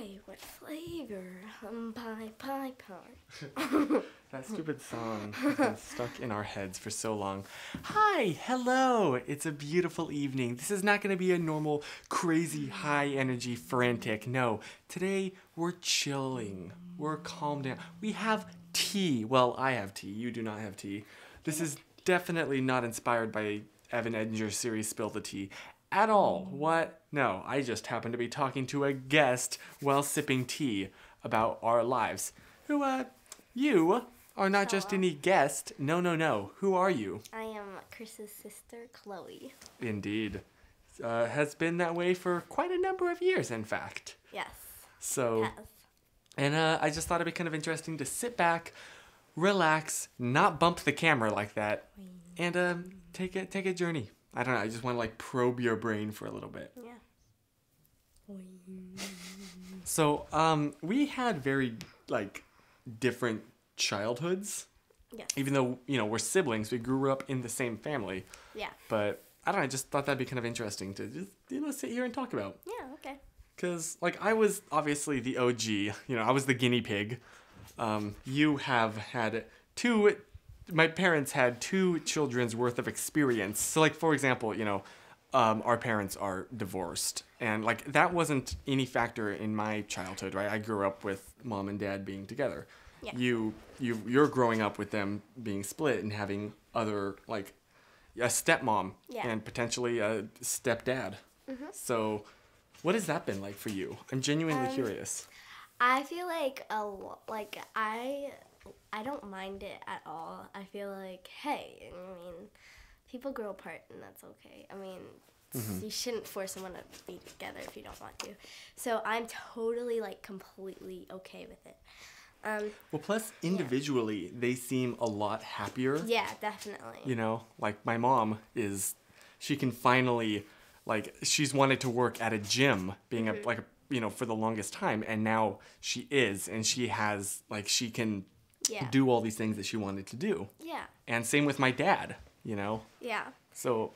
Boy, what flavor? Pie. That stupid song has been stuck in our heads for so long. Hi, hello. It's a beautiful evening. This is not going to be a normal, crazy, high energy, frantic. No, today we're chilling. We're calm down. We have tea. Well, I have tea. You do not have tea. This is definitely not inspired by Evan Edinger's series Spill the Tea at all. What? No, I just happen to be talking to a guest while sipping tea about our lives. Who, you are not just any guest. No. Who are you? I am Chris's sister, Chloe. Indeed. Has been that way for quite a number of years, in fact. Yes. So, Yes. and I just thought it'd be kind of interesting to sit back, relax, not bump the camera like that, and take a journey. I don't know. I just want to like probe your brain for a little bit. Yeah. So, we had very like different childhoods. Yes. Even though, we're siblings, we grew up in the same family. Yeah. But I don't know, I just thought that'd be kind of interesting to just, sit here and talk about. Yeah, okay. Because, I was obviously the OG. I was the guinea pig. You have had my parents had 2 children's worth of experience. So, for example, our parents are divorced. And, that wasn't any factor in my childhood, right? I grew up with mom and dad being together. Yeah. You're growing up with them being split and having other, a stepmom and potentially a stepdad. Mm-hmm. So, what has that been like for you? I'm genuinely curious. I feel like I don't mind it at all. I feel like, hey, people grow apart and that's okay. You shouldn't force someone to be together if you don't want to. So I'm totally, completely okay with it. Well, plus, individually, they seem a lot happier. Yeah, definitely. My mom she can finally, she's wanted to work at a gym, being for the longest time, and now she is, and she has, she can do all these things that she wanted to do. Yeah. And same with my dad, Yeah. So,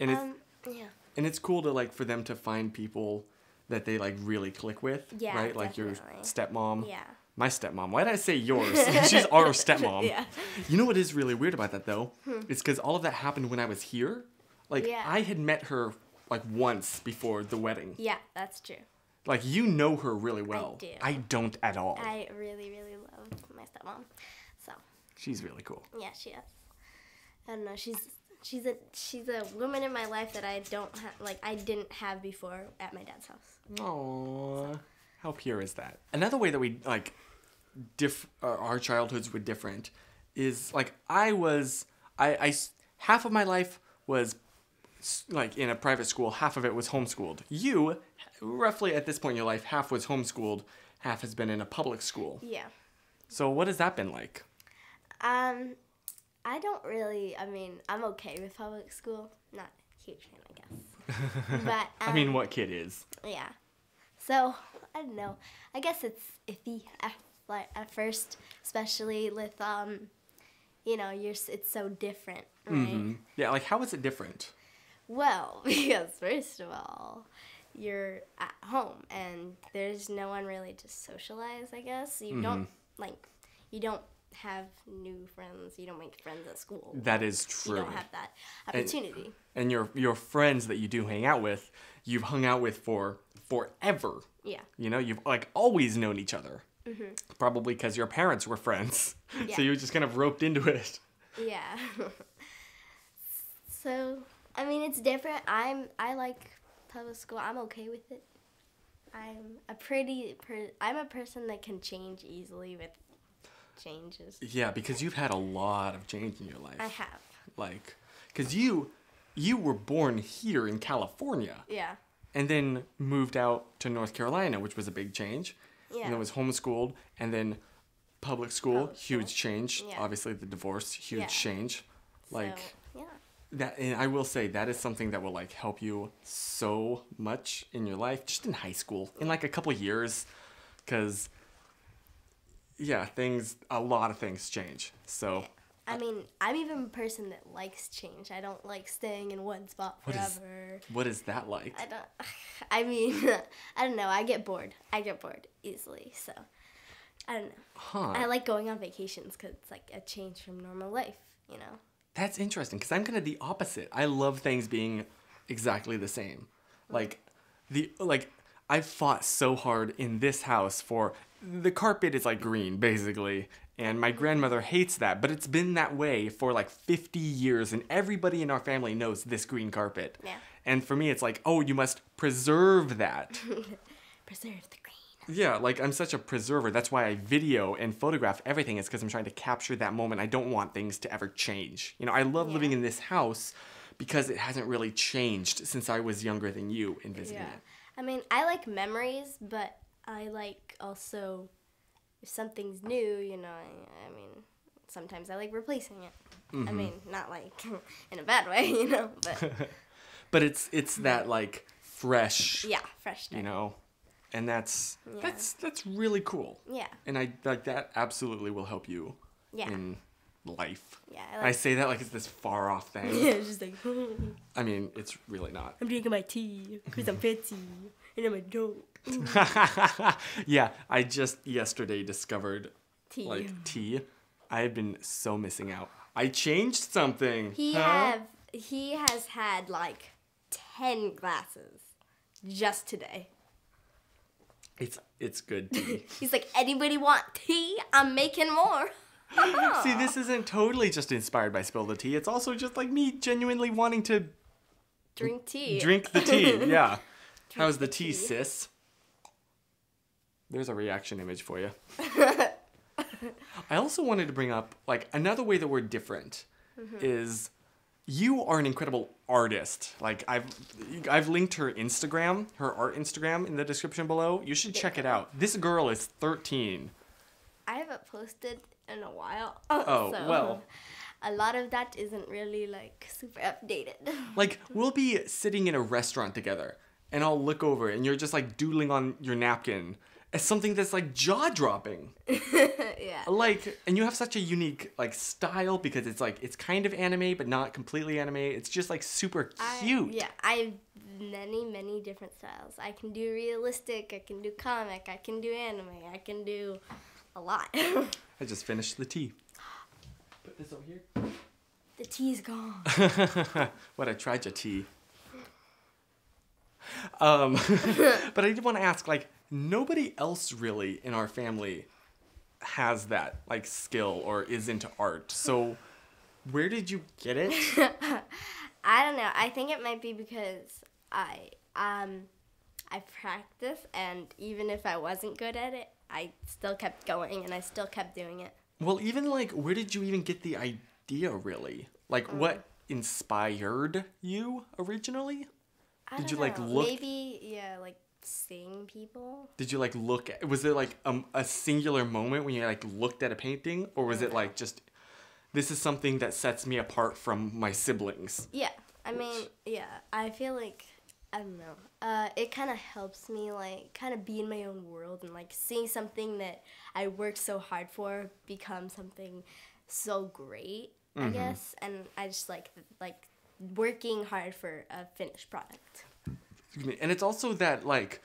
and it's, yeah. and it's cool to, for them to find people that they, really click with, Yeah, right? Like your stepmom. Yeah. My stepmom. Why did I say yours? She's our stepmom. Yeah. You know what is really weird about that, though? It's because all of that happened when I was here. I had met her, once before the wedding. Yeah, that's true. You know her really well. I do. I don't at all. I really, really love my stepmom. So. She's really cool. Yeah, she is. I don't know. She's a woman in my life that I don't have, I didn't have before at my dad's house. Aww. How pure is that? Another way that we, our childhoods were different is, I half of my life was, in a private school, half of it was homeschooled. You, roughly at this point in your life, half was homeschooled, half has been in a public school. Yeah. So what has that been like? I don't really, I'm okay with public school. Not a huge fan, I guess. But, what kid is? Yeah. So, I don't know. I guess it's iffy at first, especially with, it's so different, right? Mm-hmm. Yeah, how is it different? Well, because first of all, you're at home and there's no one really to socialize, I guess. You don't, you don't have new friends. You don't make friends at school. That is true. You don't have that opportunity. And your friends that you do hang out with, you've hung out with for forever. Yeah. You've always known each other. Mm-hmm. Probably because your parents were friends. Yeah. So you were just kind of roped into it. Yeah. So, it's different. I like public school. I'm okay with it. I'm a person that can change easily with changes. Yeah, because you've had a lot of change in your life. I have. Because you were born here in California. Yeah. And then moved out to North Carolina, which was a big change. Yeah. And then was homeschooled, and then public school, huge change. Yeah. Obviously, the divorce, huge change. Yeah. That, and I will say that is something that will help you so much in your life, just in high school, in a couple of years, because a lot of things change. So I mean, I'm even a person that likes change. I don't like staying in one spot forever. What is that like? I mean, I don't know. I get bored. I get bored easily. So, I don't know. Huh. I like going on vacations because it's like a change from normal life, you know? That's interesting because I'm kind of the opposite. I love things being exactly the same. I've fought so hard in this house for the carpet is like green basically, and my grandmother hates that, but it's been that way for like 50 years, and everybody in our family knows this green carpet. Yeah. And for me, it's like, oh, you must preserve that. Preserve the green. Yeah, like I'm such a preserver. That's why I video and photograph everything. It's because I'm trying to capture that moment. I don't want things to ever change. You know, I love living in this house because it hasn't really changed since I was younger than you in visiting it. I mean, I like memories, but I like also if something's new, you know, I mean, sometimes I like replacing it. I mean, not like in a bad way, you know, but but it's that like fresh. Yeah, fresh. You know. And that's really cool. Yeah. And I like that absolutely will help you in life. Yeah. I say that like it's this far off thing. Yeah, it's just like I mean, it's really not. I'm drinking my tea because I'm fancy and I'm a dope. Yeah, I just yesterday discovered Tea. tea. I have been so missing out. I changed something. He has had like 10 glasses just today. It's good tea. He's like, anybody want tea? I'm making more. See, this isn't totally just inspired by Spill the Tea. It's also just like me genuinely wanting to drink tea. Drink the tea, yeah. How's the tea, sis? There's a reaction image for you. I also wanted to bring up, like, another way that we're different is you are an incredible artist. Like, I've linked her Instagram, her art Instagram in the description below. You should check it out. This girl is 13. I haven't posted in a while. Oh, so well. A lot of that isn't really, like, super updated. Like, we'll be sitting in a restaurant together, and I'll look over, and you're just, like, doodling on your napkin as something that's, like, jaw-dropping. Yeah. Like, and you have such a unique, like, style because it's, like, it's kind of anime, but not completely anime. It's just, like, super cute. I have many, many different styles. I can do realistic, I can do comic, I can do anime, I can do a lot. I just finished the tea. Put this over here. The tea's gone. What, I tried your tea. But I did want to ask, like, nobody else really in our family has that, like, skill or is into art. So where did you get it? I don't know. I think it might be because I practiced, and even if I wasn't good at it, I still kept going and I still kept doing it. Well, even, like, where did you even get the idea, really? Like, what inspired you originally? Did you, know. like, look... Maybe, yeah, like, seeing people. Did you, like, look... Was there, like, a singular moment when you, like, looked at a painting? Or was it, like, just... This is something that sets me apart from my siblings? Yeah. I mean, yeah. I feel like... I don't know. It kind of helps me, like, kind of be in my own world and, like, seeing something that I worked so hard for become something so great, I guess. And I just like working hard for a finished product. And it's also that, like,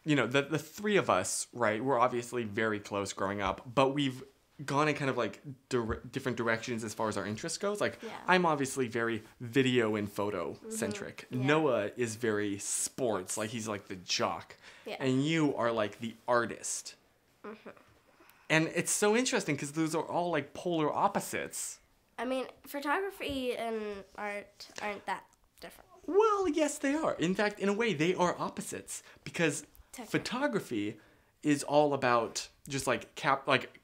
you know, the three of us, right, we're obviously very close growing up, but we've gone in kind of, like, different directions as far as our interest goes. Like, I'm obviously very video and photo centric. Yeah. Noah is very sports, like, he's, like, the jock. Yeah. And you are, like, the artist. And it's so interesting because those are all, like, polar opposites. I mean, photography and art aren't that different. Well, yes, they are. In fact, in a way, they are opposites because photography is all about just like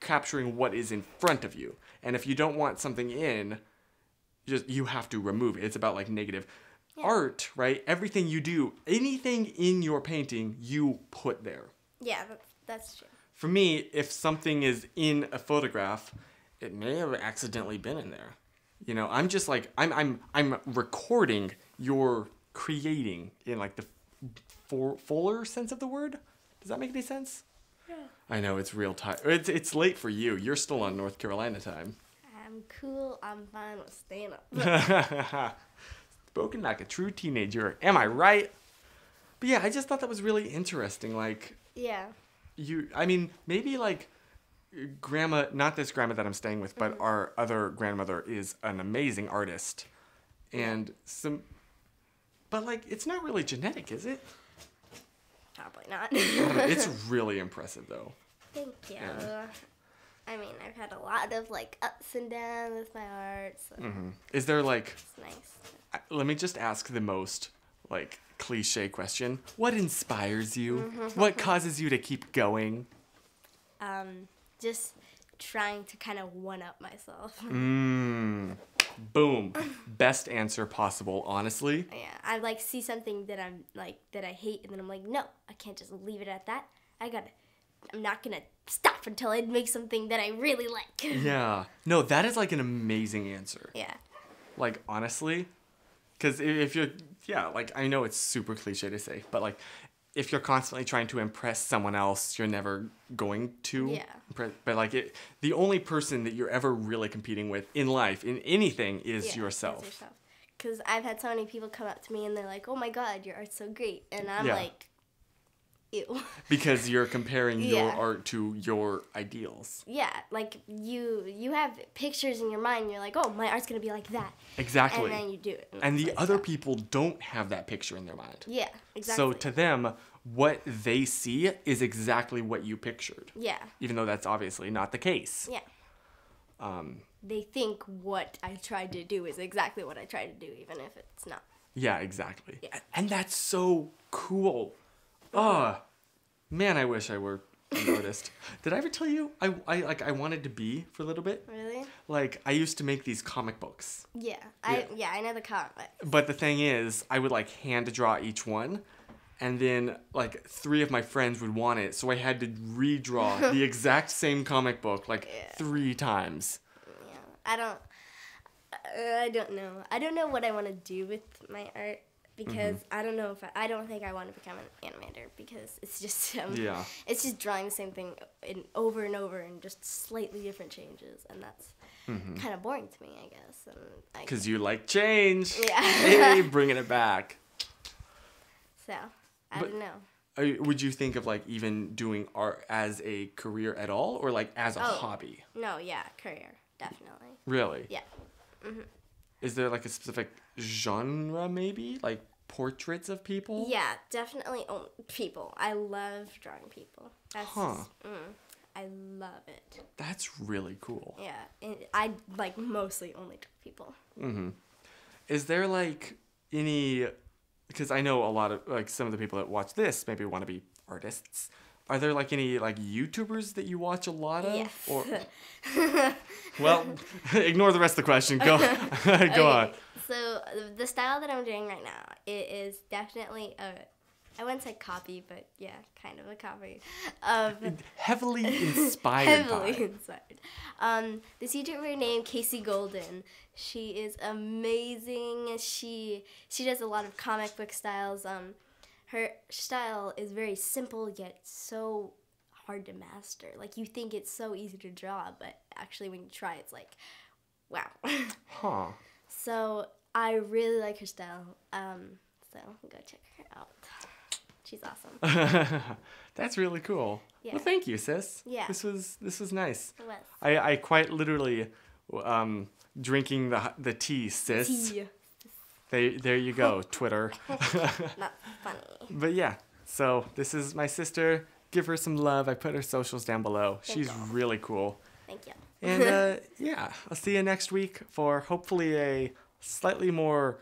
capturing what is in front of you, and if you don't want something in, you have to remove it. It's about like negative art, right? Everything you do, anything in your painting, you put there. Yeah, that's true. For me, if something is in a photograph, it may have accidentally been in there. You know, I'm just like I'm recording your creating in like the fuller sense of the word. Does that make any sense? Yeah. I know it's real time. It's late for you. You're still on North Carolina time. I'm cool. I'm fine with staying up. Spoken like a true teenager. Am I right? But yeah, I just thought that was really interesting. Like, Yeah. I mean, maybe like grandma, not this grandma that I'm staying with, but our other grandmother is an amazing artist. And but like, it's not really genetic, is it? Probably not. It's really impressive though. Thank you. Yeah. I mean, I've had a lot of like ups and downs with my art, so Is there like, it's nice. let me just ask the most like cliche question. What inspires you? What causes you to keep going? Just trying to kind of one-up myself. Boom. Best answer possible, honestly. Yeah, I like see something that I'm like that I hate, and then I'm like, no, I can't just leave it at that. I'm not gonna stop until I make something that I really like. Yeah. No, that is like an amazing answer. Yeah. Like, honestly, because if you're, yeah, like, I know it's super cliche to say, but like, if you're constantly trying to impress someone else, you're never going to. Yeah. But like, the only person that you're ever really competing with in life, in anything, is yourself. Because I've had so many people come up to me and they're like, oh my God, your art's so great. And I'm Yeah. like, ew. Because you're comparing your art to your ideals. Yeah, like you have pictures in your mind, and you're like, oh, my art's going to be like that. Exactly. And then you do it. And it's the like, other oh. people don't have that picture in their mind. Yeah, exactly. So to them, what they see is exactly what you pictured. Yeah. Even though that's obviously not the case. Yeah. They think what I tried to do is exactly what I tried to do, even if it's not. Yeah, exactly. Yeah. And that's so cool. Oh, man, I wish I were an artist. Did I ever tell you I wanted to be for a little bit? Really? Like, I used to make these comic books. Yeah. I know the comic. But the thing is, I would like hand draw each one. And then, like, 3 of my friends would want it, so I had to redraw the exact same comic book, like, 3 times. Yeah, I don't know. I don't know what I want to do with my art because I don't know if I don't think I want to become an animator because it's just it's just drawing the same thing over and over and just slightly different changes, and that's kind of boring to me, I guess. Because you like change. Yeah. Hey, bringing it back. So. I don't know. Would you think of like even doing art as a career at all, or like as a hobby? No, yeah, career, definitely. Really? Yeah. Is there like a specific genre, maybe like portraits of people? Yeah, definitely people. I love drawing people. That's I love it. That's really cool. Yeah, and I like mostly only draw people. Is there like any? Because I know a lot of, like, some of the people that watch this maybe want to be artists. Are there, like, any, like, YouTubers that you watch a lot of? Yes. Or, well, ignore the rest of the question. Go on. So, the style that I'm doing right now, it is definitely I wouldn't say copy, but yeah, kind of a copy of... Heavily inspired this YouTuber named Casey Golden. She is amazing. She does a lot of comic book styles. Her style is very simple yet so hard to master. Like, you think it's so easy to draw, but actually when you try, it's like, wow. Huh. So I really like her style. So go check her out. She's awesome. That's really cool. Yeah. Well, thank you, sis. Yeah. This was nice. It was. I quite literally drinking the tea, sis. Tea. There you go, Twitter. Not funny. But yeah, so this is my sister. Give her some love. I put her socials down below. She's really cool. Thank you. And yeah, I'll see you next week for hopefully a slightly more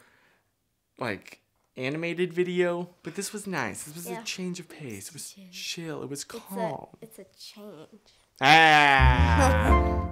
like animated video. But this was nice. This was a change of pace. It was chill. It was calm. It's a change. Ah.